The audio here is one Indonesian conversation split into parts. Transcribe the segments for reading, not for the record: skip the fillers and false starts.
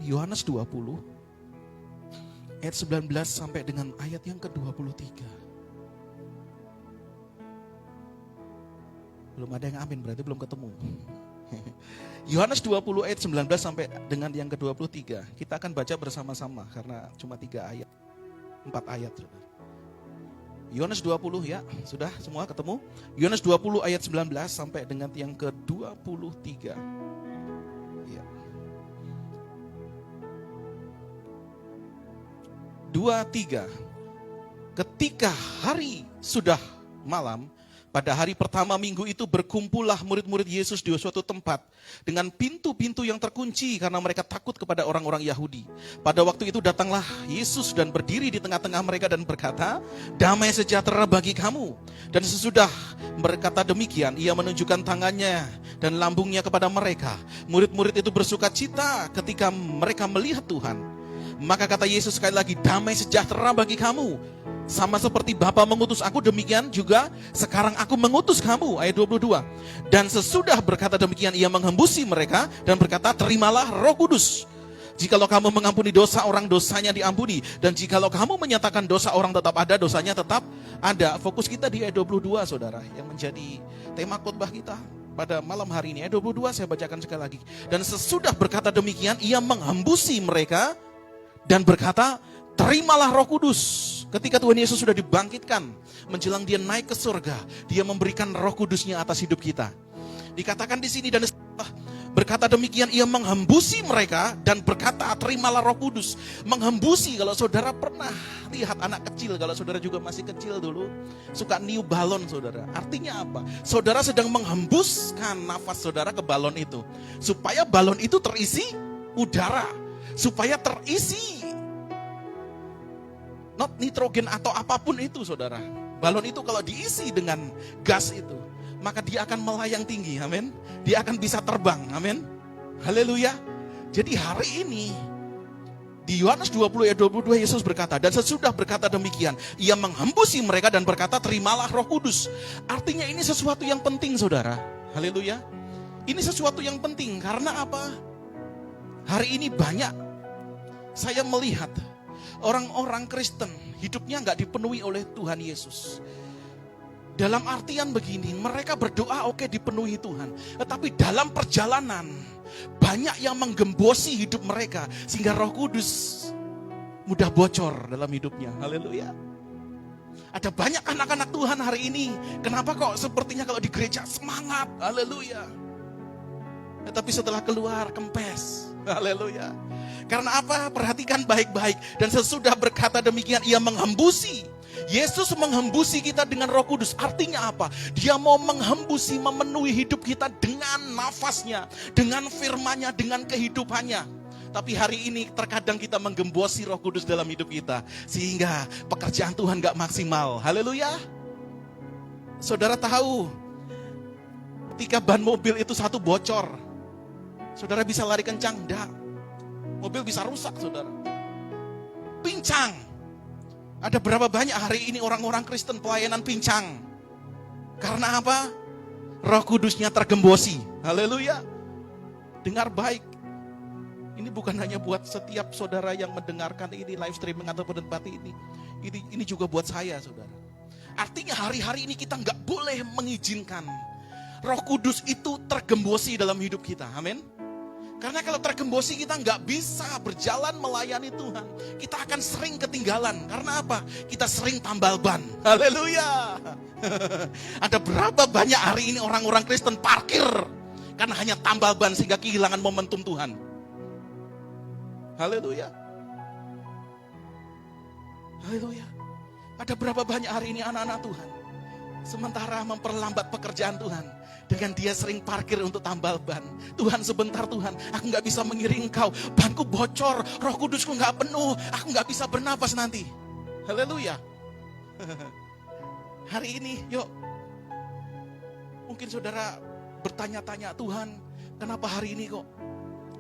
Yohanes 20 ayat 19 sampai dengan ayat yang ke-23. Belum ada yang amin, berarti belum ketemu. Yohanes 20 ayat 19 sampai dengan yang ke-23. Kita akan baca bersama-sama karena cuma 3 ayat. 4 ayat. Yohanes 20 ya, sudah semua ketemu? Yohanes 20 ayat 19 sampai dengan yang ke-23. Ya. 2-3. Ketika hari sudah malam, pada hari pertama minggu itu berkumpullah murid-murid Yesus di suatu tempat dengan pintu-pintu yang terkunci karena mereka takut kepada orang-orang Yahudi. Pada waktu itu datanglah Yesus dan berdiri di tengah-tengah mereka dan berkata, "Damai sejahtera bagi kamu." Dan sesudah berkata demikian, ia menunjukkan tangannya dan lambungnya kepada mereka. Murid-murid itu bersuka cita ketika mereka melihat Tuhan. Maka kata Yesus sekali lagi, "Damai sejahtera bagi kamu. Sama seperti Bapa mengutus aku, demikian juga sekarang aku mengutus kamu." Ayat 22. Dan sesudah berkata demikian, ia menghembusi mereka dan berkata, "Terimalah Roh Kudus. Jikalau kamu mengampuni dosa orang, dosanya diampuni. Dan jikalau kamu menyatakan dosa orang tetap ada, dosanya tetap ada." Fokus kita di ayat 22, saudara, yang menjadi tema khotbah kita pada malam hari ini. Ayat 22 saya bacakan sekali lagi. Dan sesudah berkata demikian, ia menghembusi mereka dan berkata, "Terimalah Roh Kudus." Ketika Tuhan Yesus sudah dibangkitkan, menjelang dia naik ke surga, dia memberikan Roh Kudusnya atas hidup kita. Dikatakan di sini, dan berkata demikian, ia menghembusi mereka dan berkata, "Terimalah Roh Kudus." Menghembusi, kalau saudara pernah lihat anak kecil, kalau saudara juga masih kecil dulu, suka niup balon saudara. Artinya apa? Saudara sedang menghembuskan nafas saudara ke balon itu, supaya balon itu terisi udara, supaya terisi not nitrogen atau apapun itu saudara. Balon itu kalau diisi dengan gas itu, maka dia akan melayang tinggi, amin. Dia akan bisa terbang, amin. Haleluya. Jadi hari ini di Yohanes 20 ayat 22 Yesus berkata, dan sesudah berkata demikian, ia menghembusi mereka dan berkata, "Terimalah Roh Kudus." Artinya ini sesuatu yang penting saudara. Haleluya. Ini sesuatu yang penting karena apa? Hari ini banyak saya melihat orang-orang Kristen hidupnya nggak dipenuhi oleh Tuhan Yesus. Dalam artian begini, mereka berdoa oke dipenuhi Tuhan, tetapi dalam perjalanan banyak yang menggembosi hidup mereka sehingga Roh Kudus mudah bocor dalam hidupnya. Haleluya. Ada banyak anak-anak Tuhan hari ini, kenapa kok sepertinya kalau di gereja semangat, haleluya, tetapi setelah keluar kempes. Haleluya. Karena apa? Perhatikan baik-baik. Dan sesudah berkata demikian, ia menghembusi. Yesus menghembusi kita dengan Roh Kudus. Artinya apa? Dia mau menghembusi, memenuhi hidup kita dengan nafasnya, dengan firman-Nya, dengan kehidupannya. Tapi hari ini terkadang kita menggembosi Roh Kudus dalam hidup kita, sehingga pekerjaan Tuhan gak maksimal. Haleluya. Saudara tahu, ketika ban mobil itu satu bocor, saudara bisa lari kencang? Enggak. Mobil bisa rusak saudara. Pincang. Ada berapa banyak hari ini orang-orang Kristen pelayanan pincang? Karena apa? Roh Kudusnya tergembosi. Haleluya. Dengar baik. Ini bukan hanya buat setiap saudara yang mendengarkan ini live streaming atau tempat ini. Ini juga buat saya saudara. Artinya hari-hari ini kita gak boleh mengizinkan Roh Kudus itu tergembosi dalam hidup kita. Amin. Karena kalau tergembosi kita nggak bisa berjalan melayani Tuhan. Kita akan sering ketinggalan. Karena apa? Kita sering tambal ban. Haleluya. Ada berapa banyak hari ini orang-orang Kristen parkir karena hanya tambal ban sehingga kehilangan momentum Tuhan. Haleluya. Haleluya. Ada berapa banyak hari ini anak-anak Tuhan sementara memperlambat pekerjaan Tuhan dengan dia sering parkir untuk tambal ban. "Tuhan sebentar Tuhan, aku gak bisa mengiring Engkau, banku bocor, Roh Kudusku gak penuh, aku gak bisa bernapas nanti." Haleluya. Hari ini yuk, mungkin saudara bertanya-tanya, "Tuhan, kenapa hari ini kok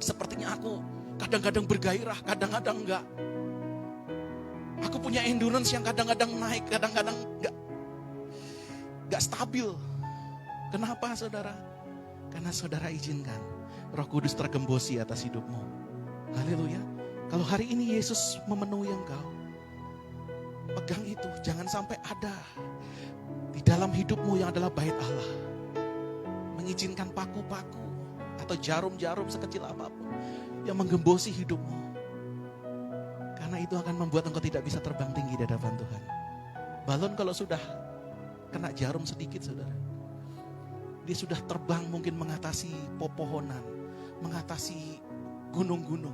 sepertinya aku kadang-kadang bergairah, kadang-kadang enggak. Aku punya endurance yang kadang-kadang naik, kadang-kadang enggak stabil." Kenapa saudara? Karena saudara izinkan Roh Kudus tergembosi atas hidupmu. Haleluya. Kalau hari ini Yesus memenuhi engkau, pegang itu. Jangan sampai ada di dalam hidupmu yang adalah bait Allah mengizinkan paku-paku atau jarum-jarum sekecil apapun yang menggembosi hidupmu. Karena itu akan membuat engkau tidak bisa terbang tinggi di hadapan Tuhan. Balon kalau sudah kena jarum sedikit, saudara, dia sudah terbang mungkin mengatasi pepohonan, mengatasi gunung-gunung.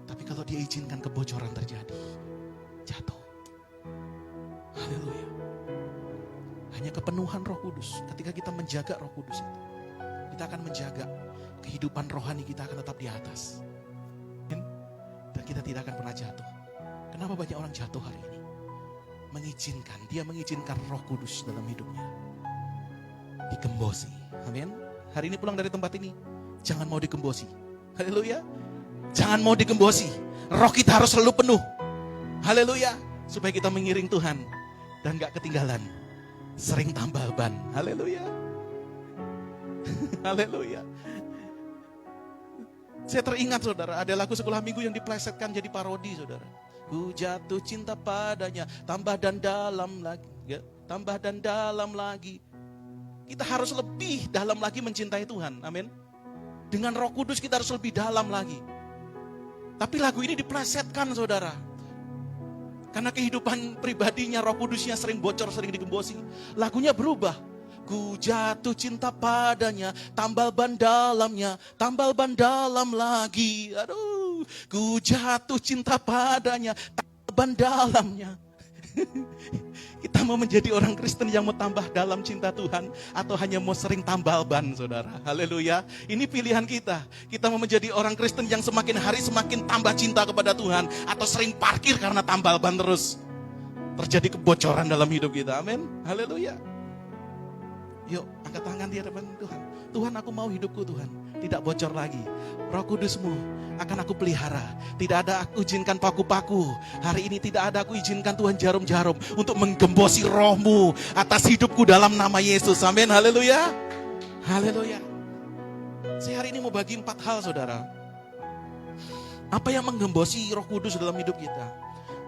Tapi kalau dia izinkan kebocoran terjadi, jatuh. Haleluya. Hanya kepenuhan Roh Kudus. Ketika kita menjaga Roh Kudus itu, kita akan menjaga kehidupan rohani kita akan tetap di atas. Dan kita tidak akan pernah jatuh. Kenapa banyak orang jatuh hari ini? Dia mengizinkan Roh Kudus dalam hidupnya. Digembosi. Amin. Hari ini pulang dari tempat ini, jangan mau digembosi. Haleluya. Jangan mau digembosi. Roh kita harus selalu penuh. Haleluya. Supaya kita mengiring Tuhan dan gak ketinggalan. Sering tambal ban. Haleluya. Haleluya. Saya teringat, saudara, ada lagu sekolah minggu yang diplesetkan jadi parodi, saudara. Ku jatuh cinta padanya, tambah dan dalam lagi, ya, tambah dan dalam lagi. Kita harus lebih dalam lagi mencintai Tuhan, amin. Dengan Roh Kudus kita harus lebih dalam lagi. Tapi lagu ini diplesetkan, saudara. Karena kehidupan pribadinya, Roh Kudusnya sering bocor, sering digembosi. Lagunya berubah. Ku jatuh cinta padanya, tambal ban dalamnya, tambal ban dalam lagi. Aduh, ku jatuh cinta padanya, tambal ban dalamnya. Kita mau menjadi orang Kristen yang mau tambah dalam cinta Tuhan, atau hanya mau sering tambal ban, saudara. Haleluya. Ini pilihan kita. Kita mau menjadi orang Kristen yang semakin hari semakin tambah cinta kepada Tuhan, atau sering parkir karena tambal ban terus. Terjadi kebocoran dalam hidup kita. Amin. Haleluya. Yuk, angkat tangan di hadapan Tuhan. Tuhan, aku mau hidupku, Tuhan, tidak bocor lagi. Roh Kudus-Mu akan aku pelihara. Tidak ada aku izinkan paku-paku. Hari ini tidak ada aku izinkan Tuhan jarum-jarum untuk menggembosi Roh-Mu atas hidupku dalam nama Yesus. Amin. Haleluya. Haleluya. Saya hari ini mau bagi 4 hal, saudara. Apa yang menggembosi Roh Kudus dalam hidup kita,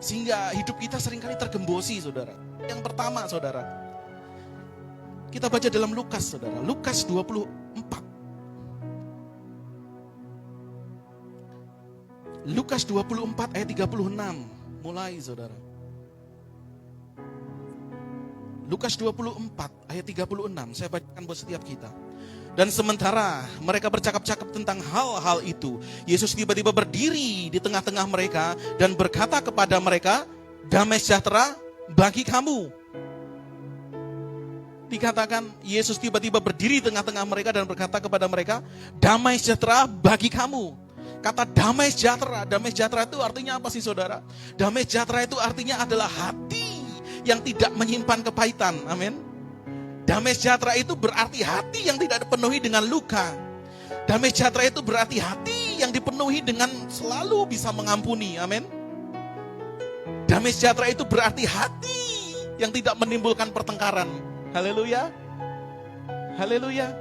sehingga hidup kita seringkali tergembosi, saudara. Yang pertama, saudara, kita baca dalam Lukas, saudara. Lukas 24. Lukas 24 ayat 36. Mulai, saudara. Lukas 24 ayat 36. Saya bacakan buat setiap kita. Dan sementara mereka bercakap-cakap tentang hal-hal itu, Yesus tiba-tiba berdiri di tengah-tengah mereka dan berkata kepada mereka, damai sejahtera bagi kamu. Dikatakan Yesus tiba-tiba berdiri di tengah-tengah mereka dan berkata kepada mereka, damai sejahtera bagi kamu. Kata damai sejahtera itu artinya apa sih, saudara? Damai sejahtera itu artinya adalah hati yang tidak menyimpan kepahitan. Amin. Damai sejahtera itu berarti hati yang tidak dipenuhi dengan luka. Damai sejahtera itu berarti hati yang dipenuhi dengan selalu bisa mengampuni. Amin. Damai sejahtera itu berarti hati yang tidak menimbulkan pertengkaran. Haleluya. Haleluya.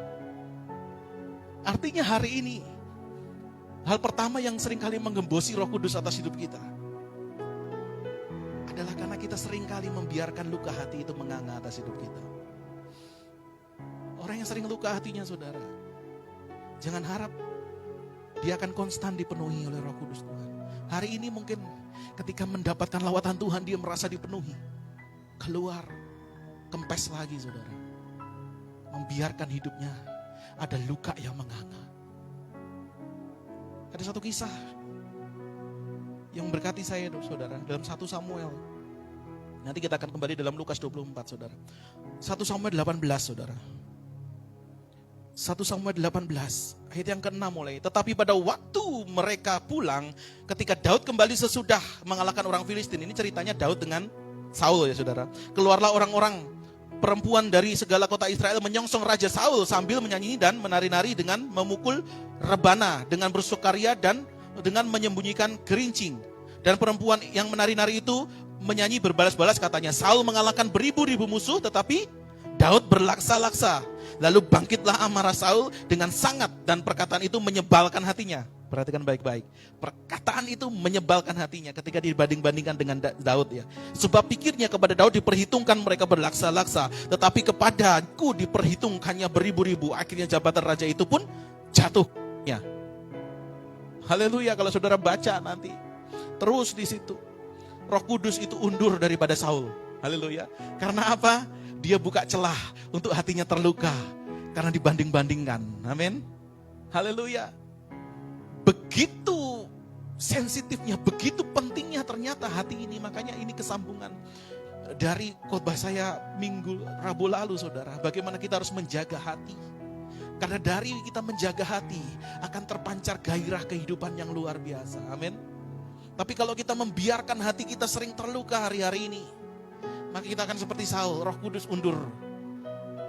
Artinya hari ini, hal pertama yang seringkali menggembosi Roh Kudus atas hidup kita adalah karena kita seringkali membiarkan luka hati itu menganga atas hidup kita. Orang yang sering luka hatinya, saudara, jangan harap dia akan konstan dipenuhi oleh Roh Kudus Tuhan. Hari ini mungkin ketika mendapatkan lawatan Tuhan, dia merasa dipenuhi. Keluar, kempes lagi, saudara. Membiarkan hidupnya ada luka yang menganga. Ada satu kisah yang memberkati saya, saudara, dalam 1 Samuel. Nanti kita akan kembali dalam Lukas 24, saudara. 1 Samuel 18, saudara. 1 Samuel 18, ayat yang ke-6 mulai. Tetapi pada waktu mereka pulang, ketika Daud kembali sesudah mengalahkan orang Filistin. Ini ceritanya Daud dengan Saul, ya saudara. Keluarlah orang-orang perempuan dari segala kota Israel menyongsong Raja Saul sambil menyanyi dan menari-nari dengan memukul rebana, dengan bersukaria dan dengan menyembunyikan gerincing. Dan perempuan yang menari-nari itu menyanyi berbalas-balas, katanya, Saul mengalahkan beribu-ribu musuh, tetapi Daud berlaksa-laksa. Lalu bangkitlah amarah Saul dengan sangat, dan perkataan itu menyebalkan hatinya. Perhatikan baik-baik. Perkataan itu menyebalkan hatinya ketika dibanding-bandingkan dengan Daud ya. Sebab pikirnya kepada Daud diperhitungkan mereka berlaksa-laksa, tetapi kepadaku diperhitungkannya beribu-ribu. Akhirnya jabatan raja itu pun jatuh. Ya. Haleluya, kalau saudara baca nanti. Terus di situ. Roh Kudus itu undur daripada Saul. Haleluya. Karena apa? Dia buka celah untuk hatinya terluka. Karena dibanding-bandingkan. Amin. Haleluya. Begitu sensitifnya, begitu pentingnya ternyata hati ini. Makanya ini kesambungan dari khotbah saya Rabu lalu saudara. Bagaimana kita harus menjaga hati. Karena dari kita menjaga hati akan terpancar gairah kehidupan yang luar biasa. Amin. Tapi kalau kita membiarkan hati kita sering terluka hari-hari ini, maka kita akan seperti Saul, Roh Kudus undur.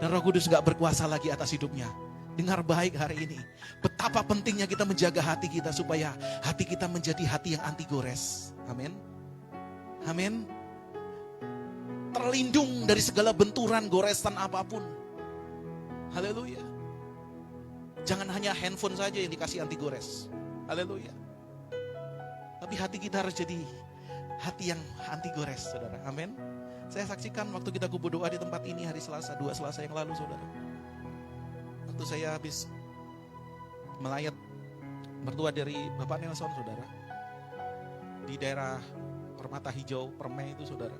Dan Roh Kudus gak berkuasa lagi atas hidupnya. Dengar baik hari ini. Betapa pentingnya kita menjaga hati kita supaya hati kita menjadi hati yang anti gores. Amin. Amin. Terlindung dari segala benturan goresan apapun. Haleluya. Jangan hanya handphone saja yang dikasih anti gores. Haleluya. Tapi hati kita harus jadi hati yang anti gores, saudara. Amin. Saya saksikan waktu kita kumpul doa di tempat ini hari Selasa, 2 Selasa yang lalu, saudara. Waktu saya habis melayat mertua dari Bapak Nelson, saudara. Di daerah Permata Hijau, Permai itu, saudara.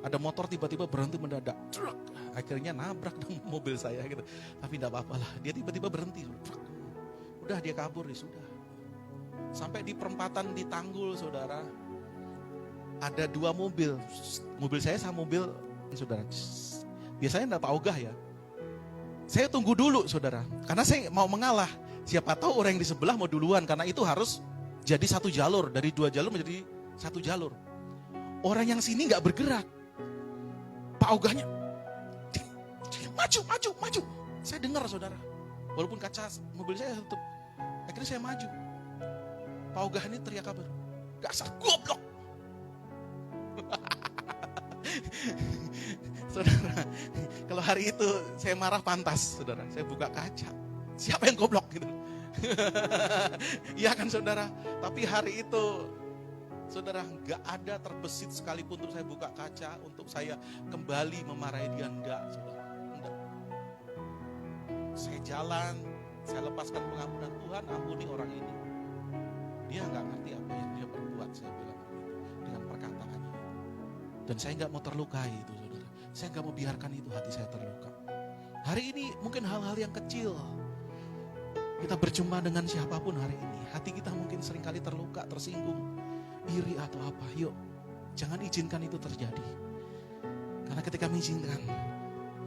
Ada motor tiba-tiba berhenti mendadak. Truk. Akhirnya nabrak dengan mobil saya gitu. Tapi enggak apa-apa lah. Dia tiba-tiba berhenti. Truk. Udah dia kabur, ya sudah. Sampai di perempatan di Tanggul, saudara. Ada 2 mobil. Mobil saya sama mobil, saudara. Biasanya enggak paugah ya. Saya tunggu dulu, saudara. Karena saya mau mengalah. Siapa tahu orang yang di sebelah mau duluan. Karena itu harus jadi 1 jalur. Dari 2 jalur menjadi 1 jalur. Orang yang sini gak bergerak. Paugahnya. Maju. Saya dengar, saudara. Walaupun kaca mobil saya tutup. Akhirnya saya maju. Paugah ini teriak kabar. Dasar goblok. Saudara, kalau hari itu saya marah pantas, saudara. Saya buka kaca. Siapa yang goblok gitu? Iya kan, saudara? Tapi hari itu, saudara, nggak ada terbesit sekalipun untuk saya buka kaca untuk saya kembali memarahi dia, enggak, saudara. Enggak. Saya jalan, saya lepaskan pengampunan Tuhan, ampuni orang ini. Dia nggak ngerti apa yang dia perbuat, saya bilang dengan perkataannya. Dan saya nggak mau terlukai itu, saudara. Saya nggak mau biarkan itu hati saya terluka. Hari ini mungkin hal-hal yang kecil. Kita berjumpa dengan siapapun hari ini. Hati kita mungkin seringkali terluka, tersinggung, iri atau apa. Yuk, jangan izinkan itu terjadi. Karena ketika mengizinkan,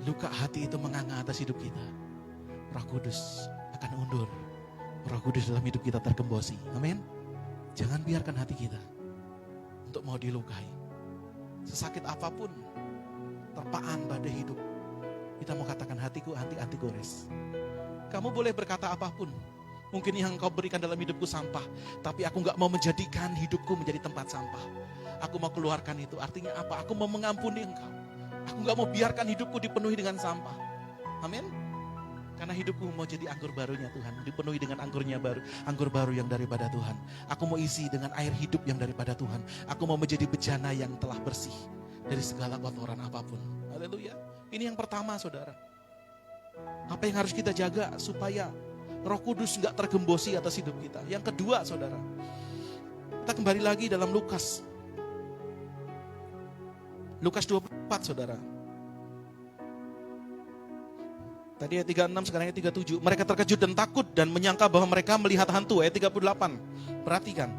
luka hati itu menganga atas hidup kita. Roh Kudus akan undur. Roh Kudus dalam hidup kita tergembosi. Amin. Jangan biarkan hati kita untuk mau dilukai. Sesakit apapun terpaan badai hidup, kita mau katakan hatiku anti gores. Kamu boleh berkata apapun. Mungkin yang kau berikan dalam hidupku sampah, tapi aku gak mau menjadikan hidupku menjadi tempat sampah. Aku mau keluarkan itu. Artinya apa? Aku mau mengampuni engkau. Aku gak mau biarkan hidupku dipenuhi dengan sampah. Amin. Karena hidupku mau jadi anggur barunya Tuhan. Dipenuhi dengan anggur baru yang daripada Tuhan. Aku mau isi dengan air hidup yang daripada Tuhan. Aku mau menjadi bejana yang telah bersih dari segala kotoran apapun. Haleluya. Ini yang pertama, saudara. Apa yang harus kita jaga supaya Roh Kudus gak tergembosi atas hidup kita. Yang kedua, saudara. Kita kembali lagi dalam Lukas. Lukas 24, saudara. Tadi ayat 36, sekarang ayat 37. Mereka terkejut dan takut dan menyangka bahwa mereka melihat hantu. Ayat 38. Perhatikan.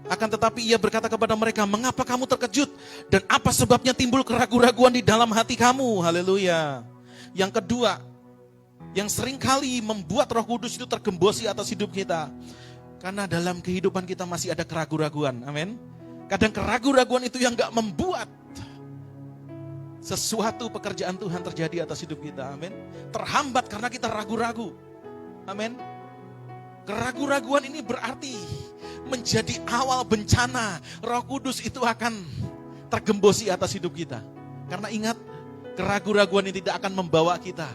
Akan tetapi ia berkata kepada mereka, mengapa kamu terkejut? Dan apa sebabnya timbul keraguan-raguan di dalam hati kamu? Haleluya. Yang kedua, yang seringkali membuat Roh Kudus itu tergembosi atas hidup kita. Karena dalam kehidupan kita masih ada keraguan-raguan. Amin. Kadang keraguan-raguan itu yang gak membuat sesuatu pekerjaan Tuhan terjadi atas hidup kita. Amin. Terhambat karena kita ragu-ragu. Amin. Keraguan-raguan ini berarti menjadi awal bencana. Roh Kudus itu akan tergembosi atas hidup kita. Karena ingat, keraguan-raguan ini tidak akan membawa kita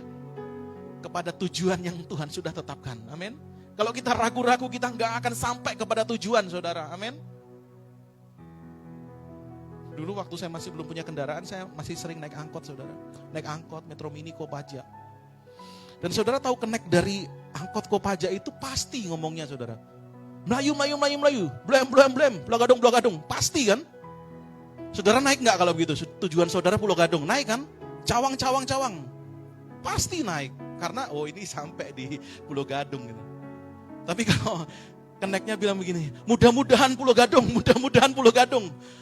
kepada tujuan yang Tuhan sudah tetapkan. Amin. Kalau kita ragu-ragu, kita nggak akan sampai kepada tujuan, saudara. Amin. Dulu waktu saya masih belum punya kendaraan, saya masih sering naik angkot, saudara. Naik angkot, Metro Mini, Kopaja. Dan saudara tahu connect dari angkot Kopaja itu pasti ngomongnya, saudara. Melayu, Melayu, Melayu, Melayu. Blem, Pulau Gadung. Pasti kan? Saudara naik nggak kalau begitu? Tujuan saudara Pulau Gadung, naik kan? Cawang. Pasti naik. Karena, ini sampai di Pulau Gadung. Gitu. Tapi kalau connect-nya bilang begini, mudah-mudahan Pulau Gadung,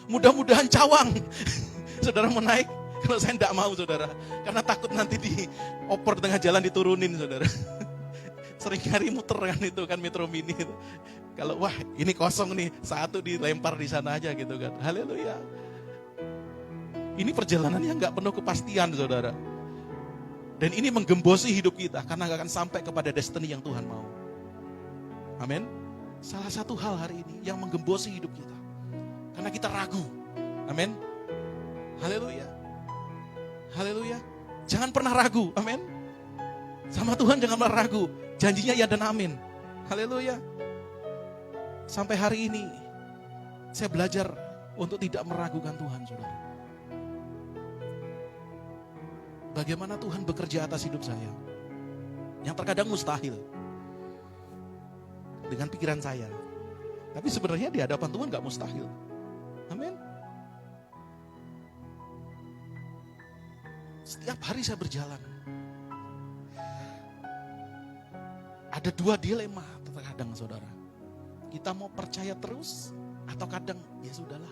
mudah-mudahan Cawang. Saudara mau naik? Kalau saya enggak mau, saudara. Karena takut nanti dioper tengah jalan diturunin, saudara. Sering kali muter kan itu kan Metro Mini itu. Kalau wah ini kosong nih, satu dilempar di sana aja gitu kan. Haleluya. Ini perjalanan yang enggak penuh kepastian, saudara. Dan ini menggembosi hidup kita karena enggak akan sampai kepada destiny yang Tuhan mau. Amin. Salah satu hal hari ini yang menggembosi hidup kita. Karena kita ragu. Amin. Haleluya. Haleluya. Jangan pernah ragu. Amin. Sama Tuhan jangan pernah ragu. Janjinya ya dan amin. Haleluya. Sampai hari ini saya belajar untuk tidak meragukan Tuhan, saudara. Bagaimana Tuhan bekerja atas hidup saya. Yang terkadang mustahil. Dengan pikiran saya. Tapi sebenarnya di hadapan Tuhan gak mustahil. Amin. Setiap hari saya berjalan. Ada dua dilema terkadang, saudara. Kita mau percaya terus atau kadang ya sudahlah.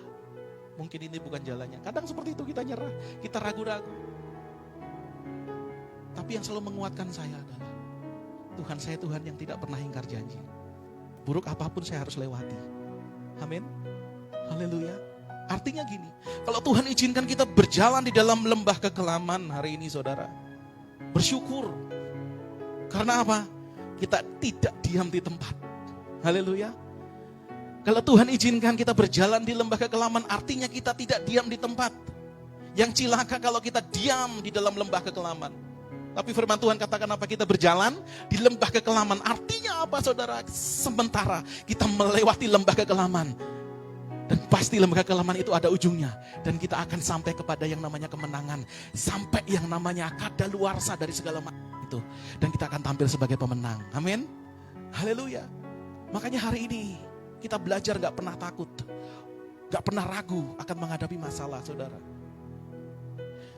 Mungkin ini bukan jalannya. Kadang seperti itu kita nyerah, kita ragu-ragu. Tapi yang selalu menguatkan saya adalah Tuhan saya Tuhan yang tidak pernah ingkar janji. Buruk apapun saya harus lewati. Amin. Haleluya. Artinya gini, kalau Tuhan izinkan kita berjalan di dalam lembah kekelaman hari ini, saudara, bersyukur. Karena apa? Kita tidak diam di tempat. Haleluya. Kalau Tuhan izinkan kita berjalan di lembah kekelaman, artinya kita tidak diam di tempat. Yang cilaka kalau kita diam di dalam lembah kekelaman. Tapi firman Tuhan katakan apa? Kita berjalan di lembah kekelaman. Artinya apa, saudara? Sementara kita melewati lembah kekelaman. Dan pasti lembah kekelaman itu ada ujungnya. Dan kita akan sampai kepada yang namanya kemenangan. Sampai yang namanya kadaluarsa dari segala macam itu. Dan kita akan tampil sebagai pemenang. Amin. Haleluya. Makanya hari ini kita belajar gak pernah takut. Gak pernah ragu akan menghadapi masalah, saudara.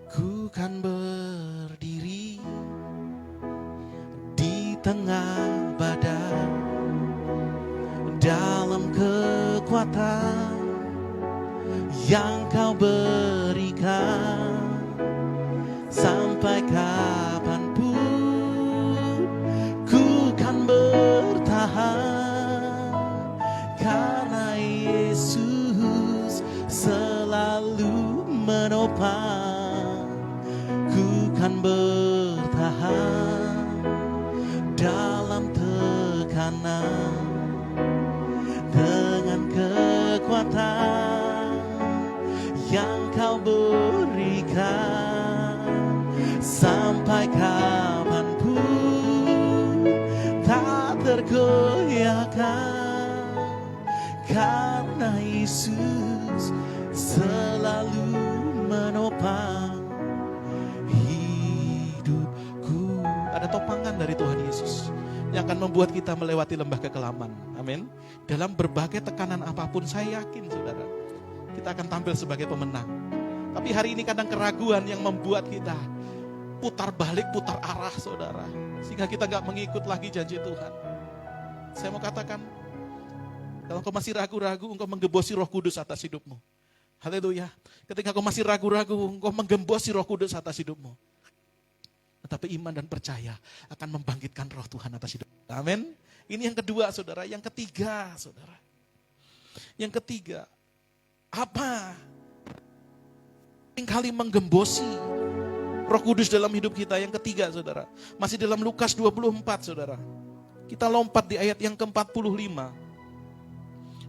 Ku kan berdiri di tengah badai dalam kekuatan yang kau berikan sampai kapanpun ku kan bertahan karena Yesus selalu menopang. Kan bertahan dalam tekanan dengan kekuatan yang kau berikan sampai kapanpun tak tergoyahkan karena Yesus selalu menopang ada topangan dari Tuhan Yesus yang akan membuat kita melewati lembah kekelaman. Amin. Dalam berbagai tekanan apapun saya yakin, saudara, kita akan tampil sebagai pemenang. Tapi hari ini kadang keraguan yang membuat kita putar balik, putar arah, saudara. Sehingga kita gak mengikut lagi janji Tuhan. Saya mau katakan, kalau engkau masih ragu-ragu, engkau menggembosi Roh Kudus atas hidupmu. Haleluya. Ketika engkau masih ragu-ragu, engkau menggembosi Roh Kudus atas hidupmu. Tetapi iman dan percaya akan membangkitkan roh Tuhan atas hidup. Amin. Ini yang kedua, saudara. Yang ketiga, saudara. Yang ketiga, apa kali menggembosi Roh Kudus dalam hidup kita? Yang ketiga, saudara. Masih dalam Lukas 24, saudara. Kita lompat di ayat yang ke-45.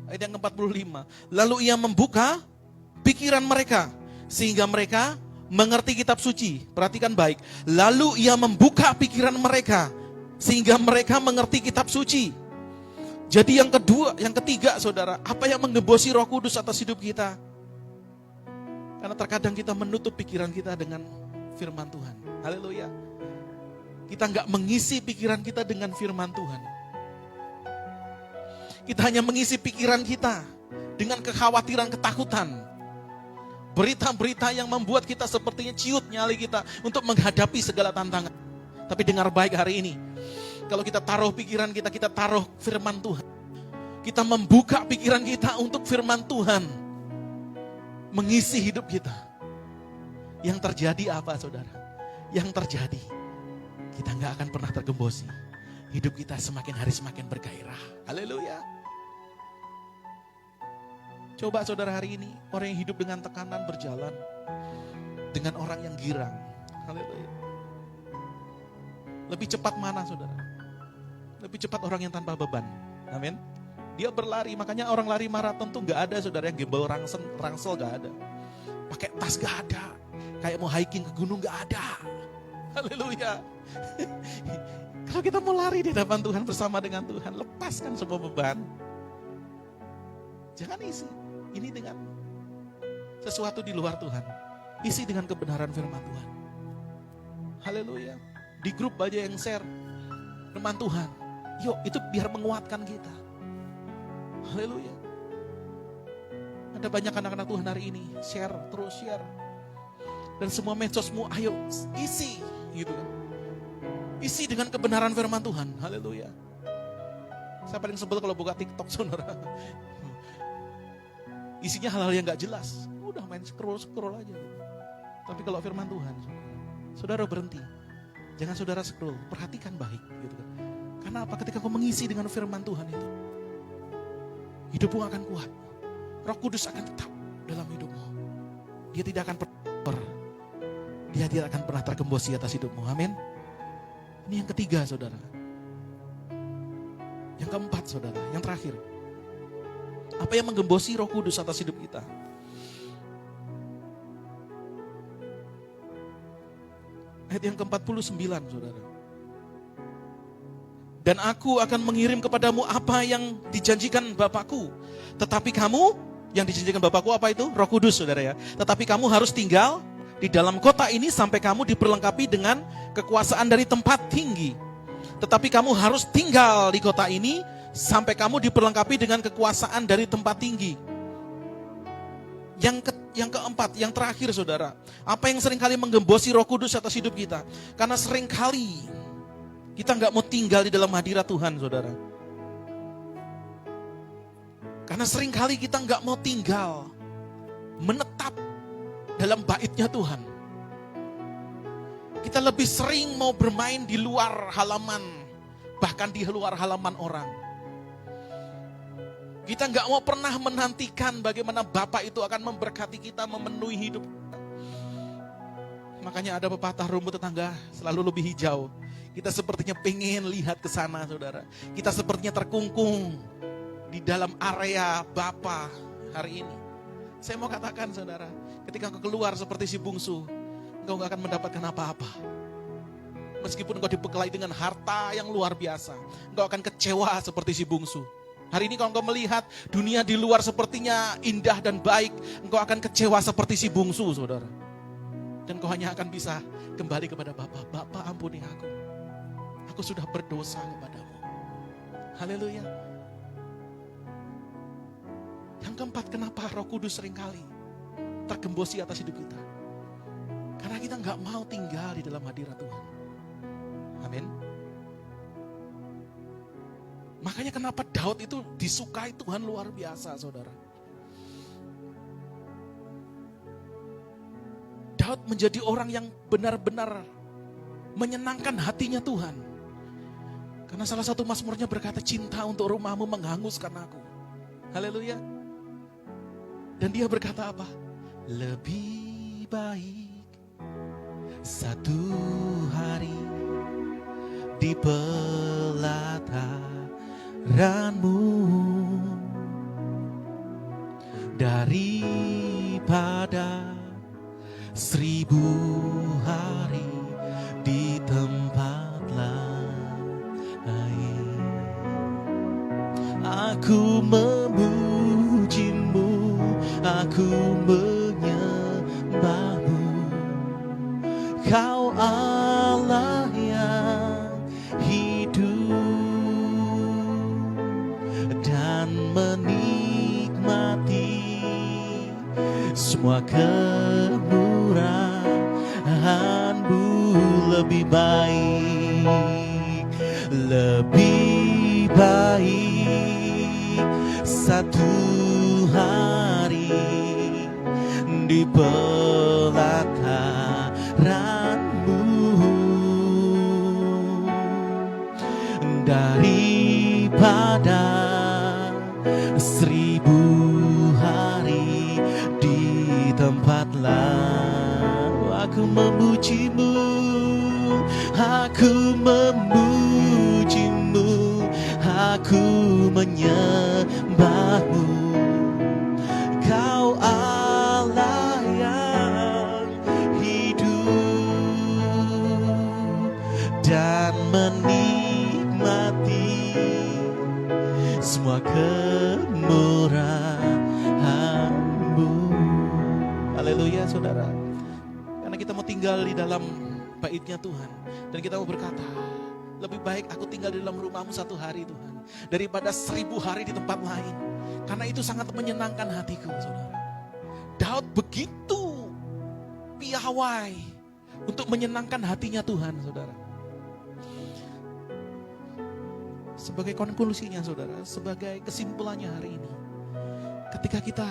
Ayat yang ke-45. Lalu ia membuka pikiran mereka sehingga mereka mengerti kitab suci. Perhatikan baik. Lalu ia membuka pikiran mereka sehingga mereka mengerti kitab suci. Jadi yang ketiga saudara, apa yang menggembosi Roh Kudus atas hidup kita? Karena terkadang kita menutup pikiran kita dengan firman Tuhan. Haleluya. Kita nggak mengisi pikiran kita dengan firman Tuhan. Kita hanya mengisi pikiran kita dengan kekhawatiran, ketakutan. Berita-berita yang membuat kita sepertinya ciut nyali kita untuk menghadapi segala tantangan. Tapi dengar baik hari ini. Kalau kita taruh pikiran kita, kita taruh firman Tuhan. Kita membuka pikiran kita untuk firman Tuhan. Mengisi hidup kita. Yang terjadi apa saudara? Yang terjadi, kita gak akan pernah tergembosi. Hidup kita semakin hari semakin bergairah. Haleluya. Coba saudara hari ini, orang yang hidup dengan tekanan berjalan dengan orang yang girang. Haleluya. Lebih cepat mana saudara? Lebih cepat orang yang tanpa beban. Amin. Dia berlari, makanya orang lari maraton tuh gak ada saudara yang gembel rangsel gak ada. Pakai tas gak ada. Kayak mau hiking ke gunung gak ada. Haleluya. Kalau kita mau lari di hadapan Tuhan bersama dengan Tuhan, lepaskan semua beban. Jangan isi ini dengan sesuatu di luar Tuhan. Isi dengan kebenaran firman Tuhan. Haleluya. Di grup banyak yang share firman Tuhan. Yuk, itu biar menguatkan kita. Haleluya. Ada banyak anak-anak Tuhan hari ini share, terus share. Dan semua medsosmu ayo isi gitu kan. Isi dengan kebenaran firman Tuhan. Haleluya. Saya paling sebel kalau buka TikTok saudara. Isinya hal-hal yang gak jelas. Udah main scroll aja. Tapi kalau firman Tuhan, saudara berhenti. Jangan saudara scroll, perhatikan baik gitu kan. Karena apa? Ketika kau mengisi dengan firman Tuhan itu, hidupmu akan kuat. Roh Kudus akan tetap dalam hidupmu. Dia tidak akan dia tidak akan pernah tergembosi atas hidupmu. Amin. Ini yang ketiga saudara. Yang keempat saudara, yang terakhir. Apa yang menggembosi Roh Kudus atas hidup kita? Ayat yang ke-49 saudara. Dan aku akan mengirim kepadamu apa yang dijanjikan Bapakku. Tetapi kamu, yang dijanjikan Bapakku apa itu? Roh Kudus saudara ya. Tetapi kamu harus tinggal di dalam kota ini sampai kamu diperlengkapi dengan kekuasaan dari tempat tinggi. Tetapi kamu harus tinggal di kota ini sampai kamu diperlengkapi dengan kekuasaan dari tempat tinggi. Yang keempat, yang terakhir saudara. Apa yang seringkali menggembosi Roh Kudus atas hidup kita? Karena seringkali kita gak mau tinggal di dalam hadirat Tuhan saudara. Karena seringkali kita gak mau tinggal, menetap dalam baitnya Tuhan. Kita lebih sering mau bermain di luar halaman, bahkan di luar halaman orang. Kita gak mau pernah menantikan bagaimana Bapa itu akan memberkati kita, memenuhi hidup kita. Makanya ada pepatah rumput tetangga selalu lebih hijau. Kita sepertinya pengen lihat ke sana saudara. Kita sepertinya terkungkung di dalam area Bapa hari ini. Saya mau katakan saudara, ketika engkau keluar seperti si bungsu, engkau gak akan mendapatkan apa-apa. Meskipun engkau dibekali dengan harta yang luar biasa, engkau akan kecewa seperti si bungsu. Hari ini kalau engkau melihat dunia di luar sepertinya indah dan baik, engkau akan kecewa seperti si bungsu saudara. Dan kau hanya akan bisa kembali kepada Bapa. Bapa ampuni aku. Aku sudah berdosa kepadamu. Haleluya. Yang keempat, kenapa Roh Kudus seringkali tergembosi atas hidup kita? Karena kita gak mau tinggal di dalam hadirat Tuhan. Amin. Makanya kenapa Daud itu disukai Tuhan luar biasa saudara. Daud menjadi orang yang benar-benar menyenangkan hatinya Tuhan. Karena salah satu mazmurnya berkata, cinta untuk rumahmu menghanguskan aku. Haleluya. Dan dia berkata apa? Lebih baik satu hari di pelataranmu daripada 1000 hari di tempat lain. Aku memujimu, aku menyembahmu. Kau Allah yang hidup dan menikmati semua kemurahan-Mu. Lebih baik, lebih baik satu hari di pelataran-Mu daripada 1000 hari di tempat lain. Aku memujimu, aku memujimu, aku menyembahmu. Kau Allah yang hidup dan menikmati semua kemurahan-Mu. Haleluya saudara. Karena kita mau tinggal di dalam bait-Nya Tuhan. Dan kita mau berkata, lebih baik aku tinggal di dalam rumah-Mu 1 hari Tuhan, daripada 1000 hari di tempat lain. Karena itu sangat menyenangkan hatiku saudara. Daud begitu piawai untuk menyenangkan hatinya Tuhan saudara. Sebagai konklusinya saudara, sebagai kesimpulannya hari ini, ketika kita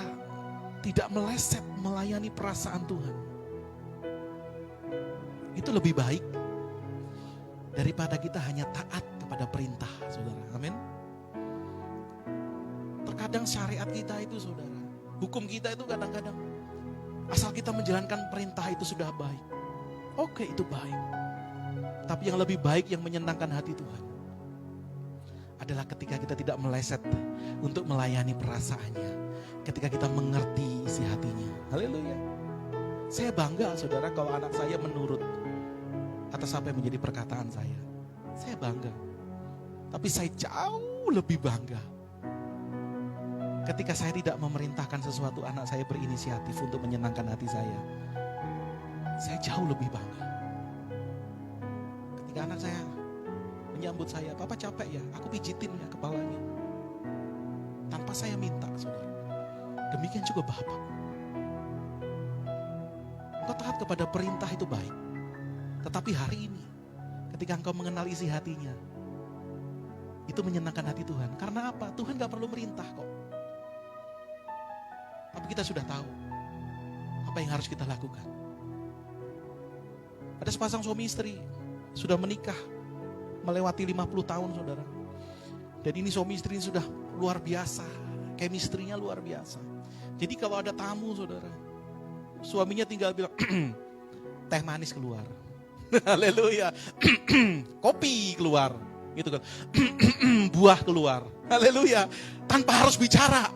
tidak meleset melayani perasaan Tuhan, itu lebih baik daripada kita hanya taat kepada perintah saudara. Amin. Terkadang syariat kita itu saudara, hukum kita itu kadang-kadang asal kita menjalankan perintah itu sudah baik. Oke, itu baik. Tapi yang lebih baik yang menyenangkan hati Tuhan adalah ketika kita tidak meleset untuk melayani perasaannya, ketika kita mengerti isi hatinya. Haleluya. Saya bangga saudara kalau anak saya menurut atas apa yang menjadi perkataan saya. Saya bangga. Tapi saya jauh lebih bangga ketika saya tidak memerintahkan sesuatu, anak saya berinisiatif untuk menyenangkan hati saya. Saya jauh lebih bangga. Ketika anak saya menyambut saya, "Papa capek ya?" Aku pijitin ya kepalanya. Tanpa saya minta, saudara. Demikian juga Bapak. Engkau taat kepada perintah itu baik. Tetapi hari ini, ketika engkau mengenal isi hatinya, itu menyenangkan hati Tuhan. Karena apa? Tuhan gak perlu merintah kok. Tapi kita sudah tahu apa yang harus kita lakukan. Ada sepasang suami istri sudah menikah melewati 50 tahun saudara. Dan ini suami istri sudah luar biasa, chemistry-nya luar biasa. Jadi kalau ada tamu saudara, suaminya tinggal bilang teh manis keluar. Haleluya. Kopi keluar, gitu kan. Buah keluar. Haleluya. Tanpa harus bicara.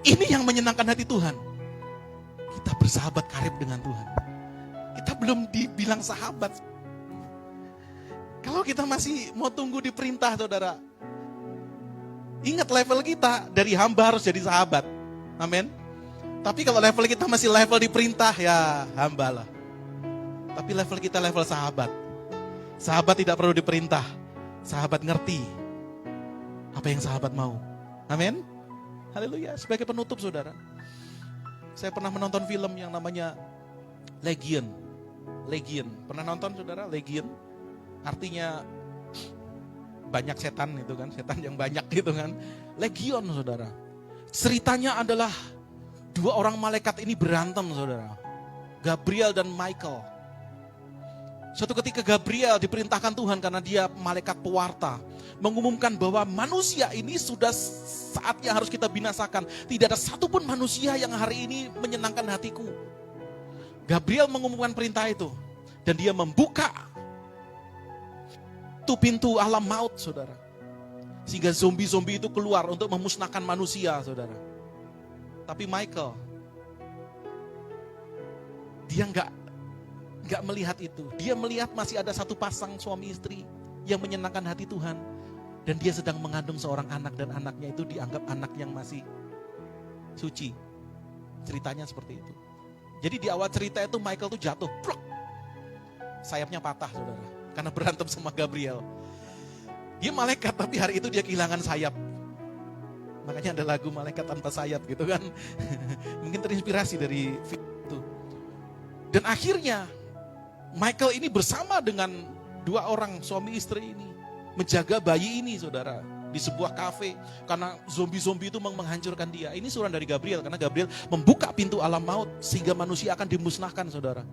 Ini yang menyenangkan hati Tuhan. Kita bersahabat karib dengan Tuhan. Kita belum dibilang sahabat. Kalau kita masih mau tunggu diperintah saudara, ingat level kita dari hamba harus jadi sahabat. Amin. Tapi kalau level kita masih level diperintah, ya hamba lah. Tapi level kita level sahabat. Sahabat tidak perlu diperintah. Sahabat ngerti apa yang sahabat mau. Amin. Haleluya. Sebagai penutup saudara, saya pernah menonton film yang namanya Legion. Legion. Pernah nonton saudara? Legion. Artinya banyak setan itu kan. Setan yang banyak gitu kan. Legion saudara. Ceritanya adalah dua orang malaikat ini berantem saudara. Gabriel dan Michael. Suatu ketika Gabriel diperintahkan Tuhan karena dia malaikat pewarta, mengumumkan bahwa manusia ini sudah saatnya harus kita binasakan. Tidak ada satupun manusia yang hari ini menyenangkan hatiku. Gabriel mengumumkan perintah itu. Dan dia membuka pintu alam maut saudara. Sehingga zombie-zombie itu keluar untuk memusnahkan manusia saudara. Tapi Michael, dia enggak melihat itu. Dia melihat masih ada satu pasang suami istri yang menyenangkan hati Tuhan. Dan dia sedang mengandung seorang anak dan anaknya itu dianggap anak yang masih suci. Ceritanya seperti itu. Jadi di awal cerita itu Michael tuh jatuh. Plok. Sayapnya patah saudara. Karena berantem sama Gabriel. Dia malaikat tapi hari itu dia kehilangan sayap. Makanya ada lagu malaikat tanpa sayap gitu kan. Mungkin terinspirasi dari film itu. Dan akhirnya Michael ini bersama dengan 2 orang suami istri ini menjaga bayi ini saudara di sebuah kafe karena zombie-zombie itu menghancurkan dia. Ini surat dari Gabriel karena Gabriel membuka pintu alam maut sehingga manusia akan dimusnahkan saudara.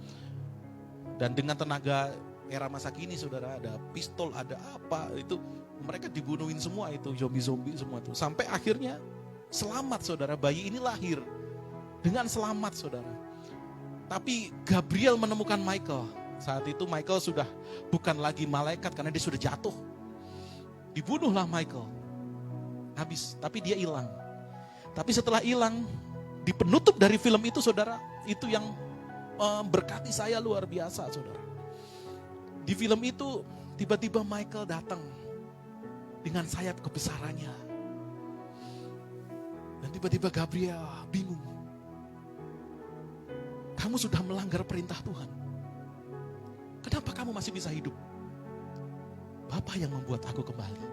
Dan dengan tenaga era masa kini saudara, ada pistol, ada apa, itu mereka dibunuhin semua itu, zombie-zombie semua itu. Sampai akhirnya selamat saudara, bayi ini lahir dengan selamat saudara. Tapi Gabriel menemukan Michael. Saat itu Michael sudah bukan lagi malaikat karena dia sudah jatuh. Dibunuhlah Michael. Habis, tapi dia hilang. Tapi setelah hilang, di penutup dari film itu saudara, itu yang berkati saya luar biasa saudara. Di film itu tiba-tiba Michael datang dengan sayap kebesarannya. Dan tiba-tiba Gabriel bingung. Kamu sudah melanggar perintah Tuhan. Kenapa kamu masih bisa hidup? Bapa yang membuat aku kembali.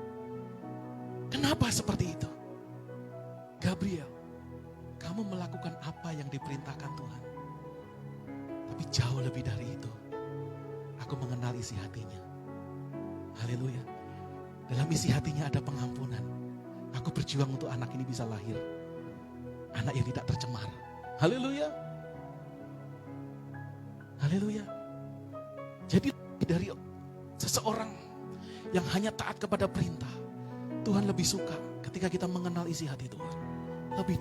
Kenapa seperti itu? Gabriel, kamu melakukan apa yang diperintahkan Tuhan. Tapi jauh lebih dari itu, aku mengenal isi hatinya. Haleluya. Dalam isi hatinya ada pengampunan. Aku berjuang untuk anak ini bisa lahir. Anak yang tidak tercemar. Haleluya. Haleluya. Jadi dari seseorang yang hanya taat kepada perintah, Tuhan lebih suka ketika kita mengenal isi hati Tuhan. Lebih.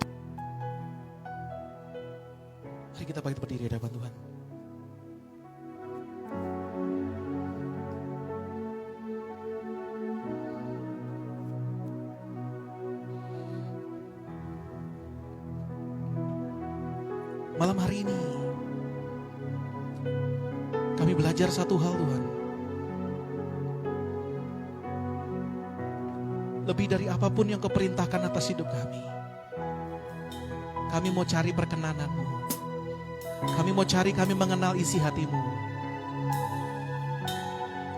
Mari kita bangkit berdiri di hadapan Tuhan. Malam hari ini kami belajar satu hal Tuhan. Lebih dari apapun yang Kau perintahkan atas hidup kami. Kami mau cari perkenanan-Mu. Kami mau cari, kami mengenal isi hati-Mu.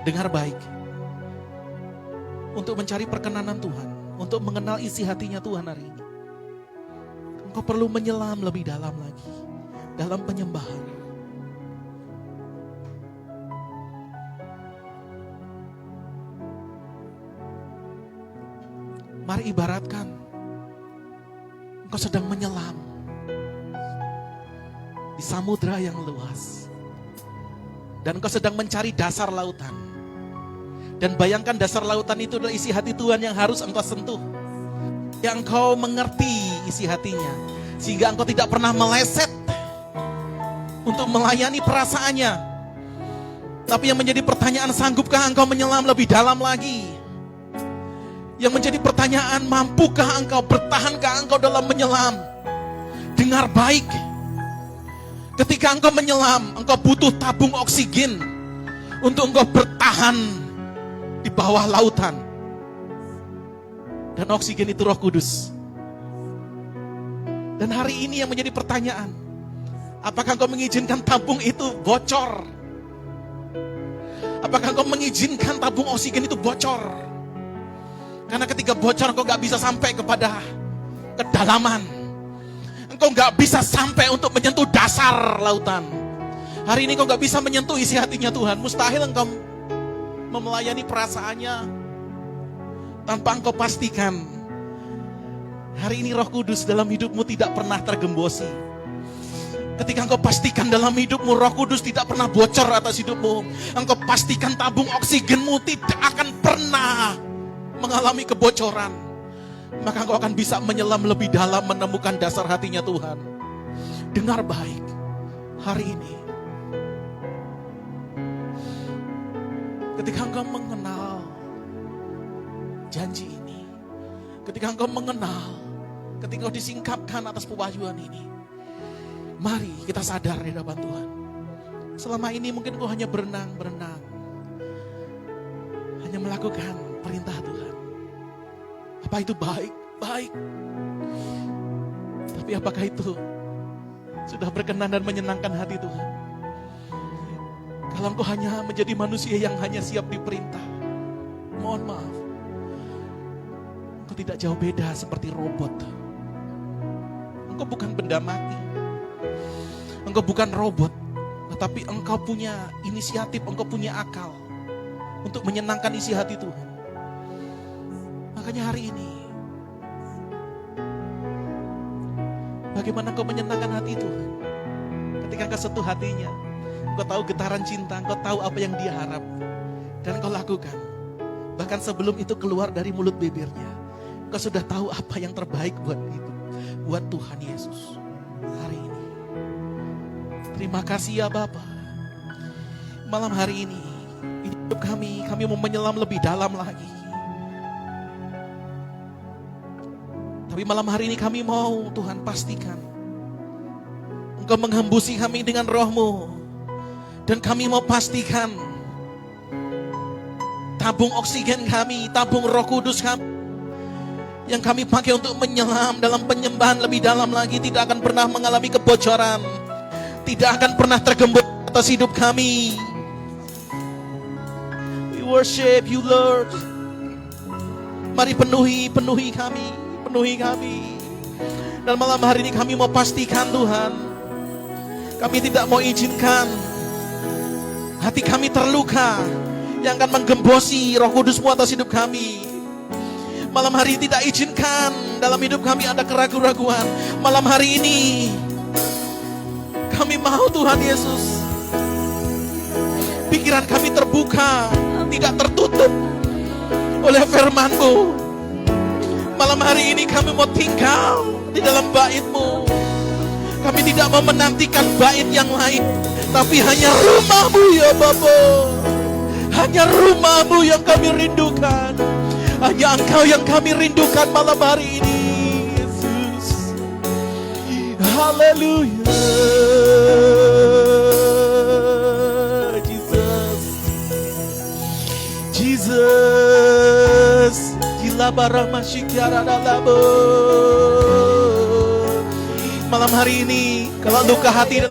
Dengar baik. Untuk mencari perkenanan Tuhan. Untuk mengenal isi hatinya Tuhan hari ini. Engkau perlu menyelam lebih dalam lagi. Dalam penyembahan. Mari ibaratkan engkau sedang menyelam di samudra yang luas. Dan engkau sedang mencari dasar lautan. Dan bayangkan dasar lautan itu adalah isi hati Tuhan yang harus engkau sentuh. Yang engkau mengerti isi hatinya. Sehingga engkau tidak pernah meleset untuk melayani perasaannya. Tapi yang menjadi pertanyaan, sanggupkah engkau menyelam lebih dalam lagi? Yang menjadi pertanyaan, mampukah engkau, bertahankah engkau dalam menyelam? Dengar baik. Ketika engkau menyelam, engkau butuh tabung oksigen untuk engkau bertahan di bawah lautan. Dan oksigen itu Roh Kudus. Dan hari ini yang menjadi pertanyaan, apakah engkau mengizinkan tabung itu bocor? Apakah engkau mengizinkan tabung oksigen itu bocor? Karena ketika bocor engkau gak bisa sampai kepada kedalaman. Engkau gak bisa sampai untuk menyentuh dasar lautan. Hari ini engkau gak bisa menyentuh isi hatinya Tuhan. Mustahil engkau memelayani perasaannya tanpa engkau pastikan. Hari ini Roh Kudus dalam hidupmu tidak pernah tergembosi. Ketika engkau pastikan dalam hidupmu Roh Kudus tidak pernah bocor atas hidupmu. Engkau pastikan tabung oksigenmu tidak akan pernah mengalami kebocoran. Maka engkau akan bisa menyelam lebih dalam menemukan dasar hatinya Tuhan. Dengar baik. Hari ini ketika engkau mengenal janji ini, ketika engkau mengenal, ketika engkau disingkapkan atas pewahyuan ini, mari kita sadar di hadapan Tuhan. Selama ini mungkin engkau hanya berenang, hanya melakukan perintah Tuhan. Apa itu baik? Baik. Tapi apakah itu sudah berkenan dan menyenangkan hati Tuhan? Kalau engkau hanya menjadi manusia yang hanya siap diperintah, mohon maaf, engkau tidak jauh beda seperti robot. Engkau bukan benda mati. Engkau bukan robot, tetapi engkau punya inisiatif, engkau punya akal untuk menyenangkan isi hati Tuhan. Makanya hari ini, bagaimana engkau menyenangkan hati Tuhan? Ketika engkau sentuh hatinya, engkau tahu getaran cinta, engkau tahu apa yang dia harap, dan engkau lakukan. Bahkan sebelum itu keluar dari mulut bibirnya, engkau sudah tahu apa yang terbaik buat itu, buat Tuhan Yesus. Hari ini, terima kasih ya Bapa. Malam hari ini, hidup kami mau menyelam lebih dalam lagi. Tapi malam hari ini kami mau Tuhan pastikan Engkau menghembusi kami dengan roh-Mu. Dan kami mau pastikan tabung oksigen kami, tabung Roh Kudus kami yang kami pakai untuk menyelam dalam penyembahan lebih dalam lagi tidak akan pernah mengalami kebocoran, tidak akan pernah tergembok atas hidup kami. We worship you Lord. Mari penuhi kami. Dan malam hari ini kami mau pastikan Tuhan, kami tidak mau izinkan hati kami terluka yang akan menggembosi Roh Kudus-Mu atas hidup kami. Malam hari ini tidak izinkan dalam hidup kami ada keraguan-raguan. Malam hari ini kami mau Tuhan Yesus, pikiran kami terbuka, tidak tertutup oleh firman-Mu. Malam hari ini kami mau tinggal di dalam bait-Mu. Kami tidak mau menantikan bait yang lain, tapi hanya rumah-Mu ya Bapa. Hanya rumah-Mu yang kami rindukan. Hanya Engkau yang kami rindukan malam hari ini, Yesus. Haleluya. Jesus. Malam hari ini, kalau luka hati